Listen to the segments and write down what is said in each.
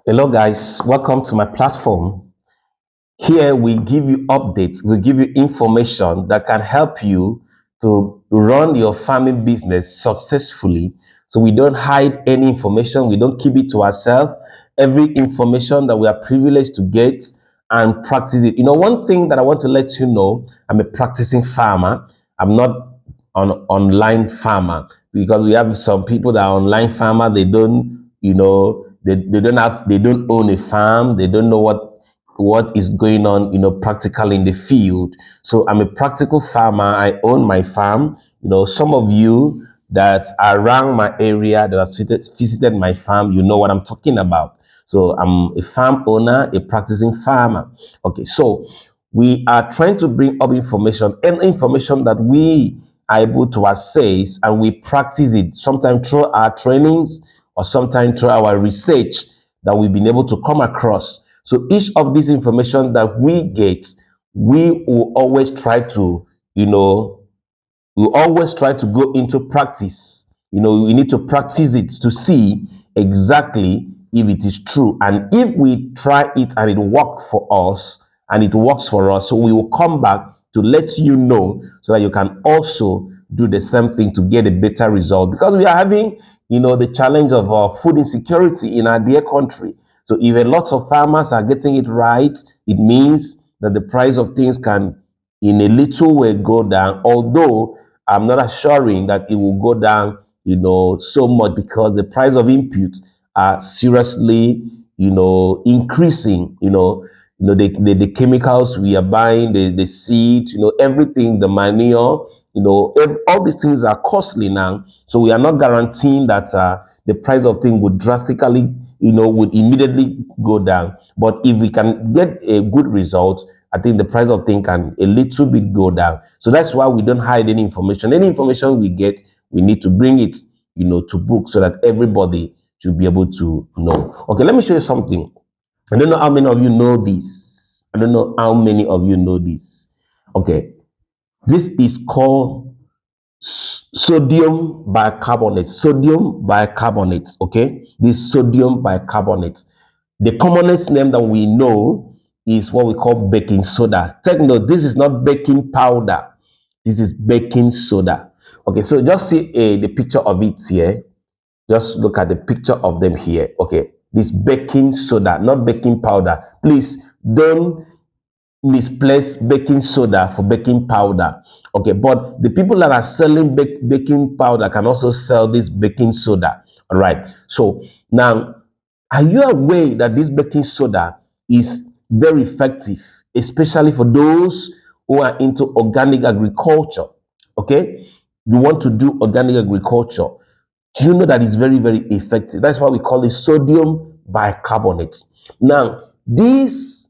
Hello, guys. Welcome to my platform. Here we give you updates, we give you information that can help you to run your farming business successfully. So we don't hide any information, we don't keep it to ourselves. Every information that we are privileged to get and practice it. One thing that I want to let you know, I'm a practicing farmer. I'm not an online farmer because we have some people that are online farmer. They don't, they don't own a farm. They don't know what is going on, practically in the field. So I'm a practical farmer. I own my farm. Some of you that are around my area that has visited my farm, you know what I'm talking about. So I'm a farm owner, a practicing farmer. Okay, so we are trying to bring up information and information that we are able to assess and we practice it sometimes through our trainings or sometimes through our research that we've been able to come across. So each of these information that we get, we will always try to, you know, we always try to go into practice. We need to practice it to see exactly if it is true. And if we try it and it works for us and it works for us, so we will come back to let you know so that you can also do the same thing to get a better result. Because we are having, the challenge of food insecurity in our dear country. So if a lot of farmers are getting it right, it means that the price of things can in a little way go down, although I'm not assuring that it will go down, so much because the price of inputs are seriously, increasing. The chemicals we are buying, the seed, everything, the manure, all these things are costly now. So we are not guaranteeing that the price of things would drastically, would immediately go down. But if we can get a good result, I think the price of thing can a little bit go down. So that's why we don't hide any information. Any information we get, we need to bring it, to book so that everybody should be able to know. Okay, let me show you something. I don't know how many of you know this. I don't know how many of you know this. Okay, this is called sodium bicarbonate. Sodium bicarbonate. Okay, this sodium bicarbonate. The commonest name that we know is what we call baking soda. Take note, this is not baking powder. This is baking soda. Okay, so just see the picture of it here. Just look at the picture of them here. Okay, this baking soda, not baking powder. Please don't misplace baking soda for baking powder. Okay, but the people that are selling baking powder can also sell this baking soda. All right, so now, are you aware that this baking soda is very effective, especially for those who are into organic agriculture? Okay, you want to do organic agriculture. Do you know that it's very, very effective? That's why we call it sodium bicarbonate. Now, this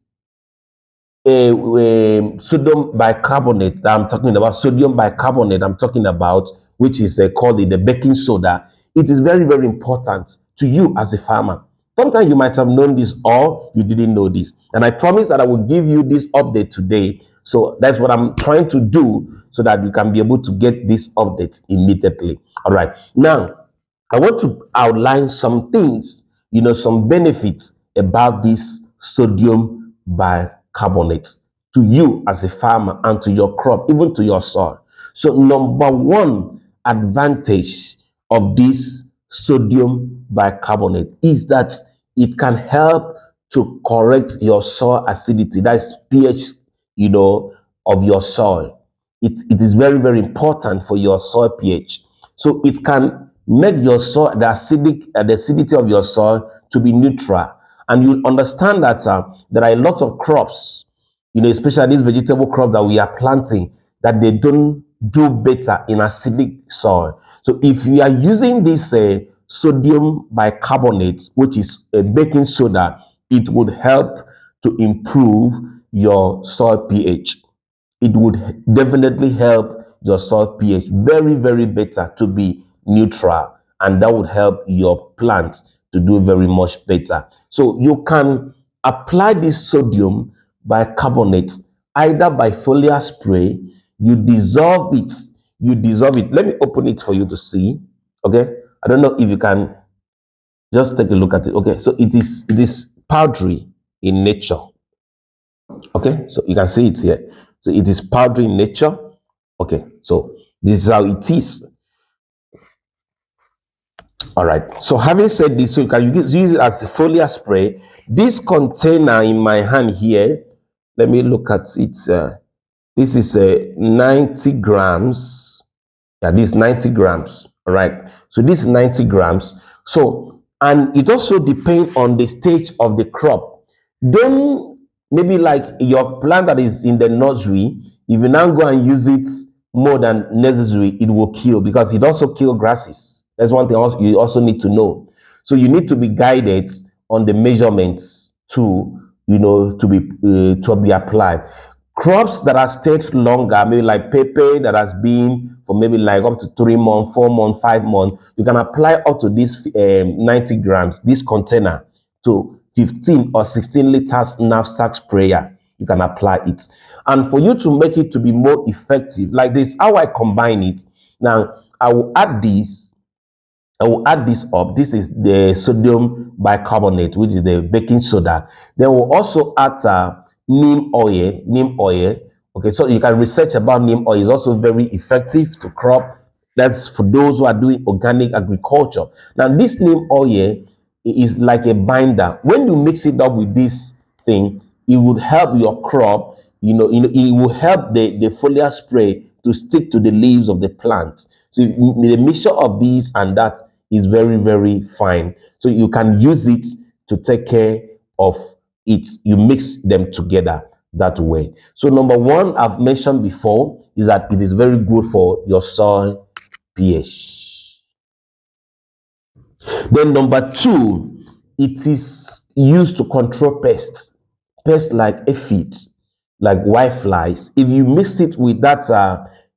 sodium bicarbonate that I'm talking about, which is called the baking soda, it is very, very important to you as a farmer. Sometimes you might have known this or you didn't know this. And I promise that I will give you this update today. So that's what I'm trying to do so that you can be able to get this update immediately. All right. Now, I want to outline some things, some benefits about this sodium bicarbonate to you as a farmer and to your crop, even to your soil. So, number one advantage of this sodium bicarbonate is that it can help to correct your soil acidity. That's pH, of your soil. It is very, very important for your soil pH. So it can make your soil, the acidity of your soil to be neutral. And you understand that there are a lot of crops, especially this vegetable crop that we are planting, that they don't do better in acidic soil. So if you are using this sodium bicarbonate, which is a baking soda, it would help to improve your soil pH. It would definitely help your soil pH very, very better to be neutral, and that would help your plants to do very much better. So you can apply this sodium bicarbonate either by foliar spray. You dissolve it. Let me open it for you to see. Okay, I don't know if you can Just take a look at it. Okay, so it is powdery in nature. Okay, so you can see it here. So it is powdery in nature. Okay, so this is how it is. All right. So having said this, so you can use it as a foliar spray. This container in my hand here, let me look at it. This is 90 grams. Yeah, this is 90 grams. All right. So this is 90 grams. So, and it also depends on the stage of the crop. Don't, maybe like your plant that is in the nursery, if you now go and use it more than necessary, it will kill, because it also kill grasses. That's one thing also you also need to know. So you need to be guided on the measurements to, to be applied. Crops that are stayed longer, maybe like pepper that has been for maybe like up to 3 months, 4 months, 5 months, you can apply up to this 90 grams, this container, to 15 or 16 liters knapsack sprayer. You can apply it. And for you to make it to be more effective, like this, how I combine it. Now, I will add this up. This is the sodium bicarbonate, which is the baking soda. Then we'll also add neem oil. Neem oil. Okay, so you can research about neem oil. It's also very effective to crop. That's for those who are doing organic agriculture. Now, this neem oil is like a binder. When you mix it up with this thing, it would help your crop. It will help the foliar spray to stick to the leaves of the plant. So the mixture of these and that is very, very fine. So you can use it to take care of it. You mix them together that way. So number one, I've mentioned before, is that it is very good for your soil pH. Then number two, it is used to control pests. Pests like aphids, like whiteflies. If you mix it with that,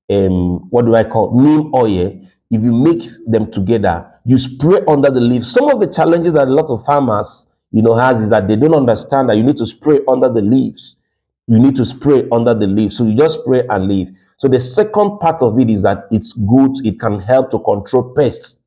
what do I call, neem oil, if you mix them together, you spray under the leaves. Some of the challenges that a lot of farmers, has, is that they don't understand that you need to spray under the leaves. You need to spray under the leaves. So you just spray and leave. So the second part of it is that it's good. It can help to control pests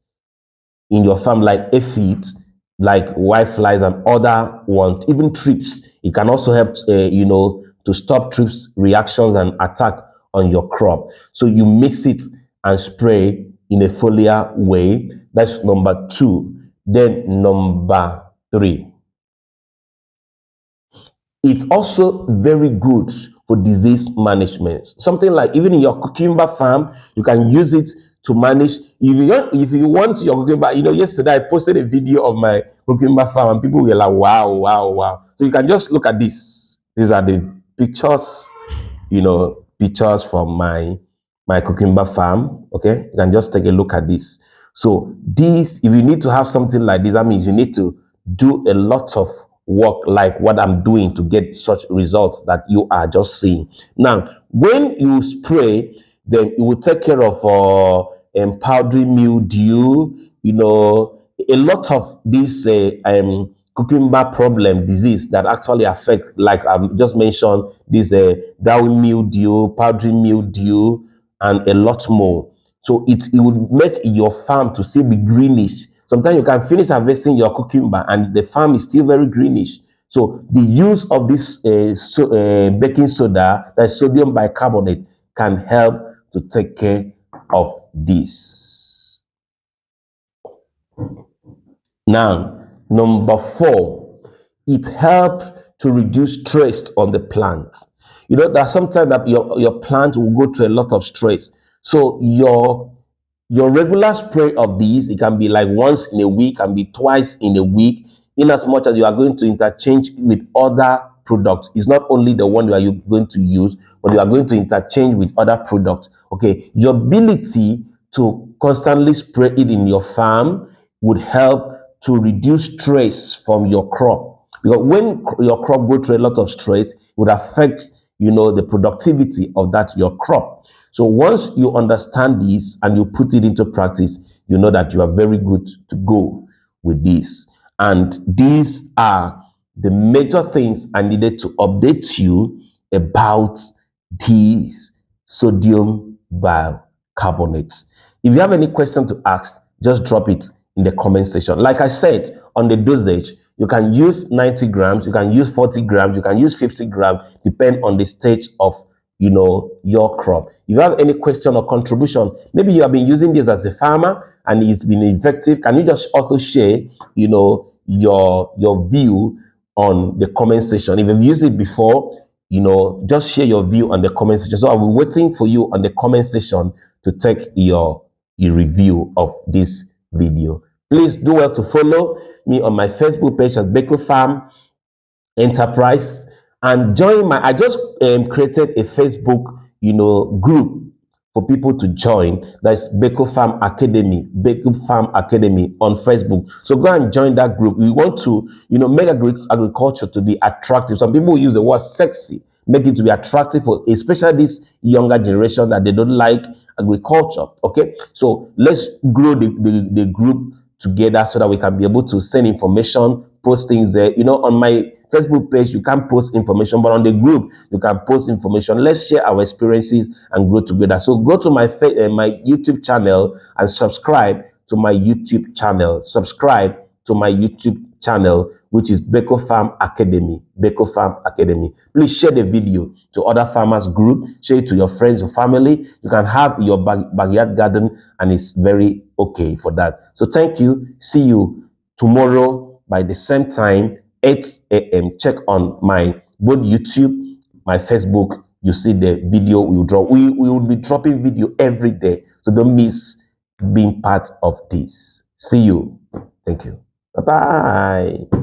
in your farm, like aphids, like whiteflies and other ones, even thrips. It can also help, to stop thrips reactions and attack on your crop. So you mix it and spray in a foliar way. That's number two. Then number three, it's also very good for disease management. Something like even in your cucumber farm, you can use it to manage. If you want your cucumber, yesterday I posted a video of my cucumber farm and people were like, wow, wow, wow. So you can just look at this. These are the pictures, pictures from my cucumber farm. Okay, you can just take a look at this. So this, if you need to have something like this, that means you need to do a lot of work like what I'm doing to get such results that you are just seeing. Now, when you spray, then it will take care of powdery mildew, a lot of these cucumber problem disease that actually affect, like I just mentioned, this down mildew, powdery mildew, and a lot more. So it would make your farm to still be greenish. Sometimes you can finish harvesting your cucumber and the farm is still very greenish. So the use of this baking soda, that sodium bicarbonate, can help to take care of this. Now, number four, it helps to reduce stress on the plant. There's sometimes that your plant will go through a lot of stress. So your regular spray of these, it can be like once in a week, can be twice in a week, in as much as you are going to interchange with other products. It's not only the one that you're going to use, but you are going to interchange with other products. Okay, your ability to constantly spray it in your farm would help to reduce stress from your crop, because when your crop go through a lot of stress, it would affect the productivity of that your crop. So once you understand this and you put it into practice, you know that you are very good to go with this. And these are the major things I needed to update you about these sodium bicarbonates. If you have any question to ask, just drop it in the comment section. Like I said, on the dosage, you can use 90 grams, you can use 40 grams, you can use 50 grams, depend on the stage of your crop. If you have any question or contribution, maybe you have been using this as a farmer and it's been effective, can you just also share your view on the comment section? If you've used it before, just share your view on the comment section. So I'll be waiting for you on the comment section to take your review of this video. Please do well to follow me on my Facebook page at Beko Farm Enterprise, and join my, I just created a Facebook group for people to join. That's Beko Farm Academy, Beko Farm Academy on Facebook. So go and join that group. We want to make agriculture to be attractive. Some people use the word sexy, make it to be attractive for especially this younger generation that they don't like agriculture. Okay, so let's grow the group together so that we can be able to send information, post things there. On my Facebook page, you can't post information, but on the group, you can post information. Let's share our experiences and grow together. So go to my YouTube channel and subscribe to my YouTube channel. Subscribe to my YouTube channel, which is Beko Farm Academy. Beko Farm Academy. Please share the video to other farmers group. Share it to your friends or family. You can have your backyard garden, and it's very okay for that. So thank you. See you tomorrow by the same time, 8 a.m. Check on my both YouTube, my Facebook. You see the video we will drop. We will be dropping video every day. So don't miss being part of this. See you. Thank you. Bye-bye.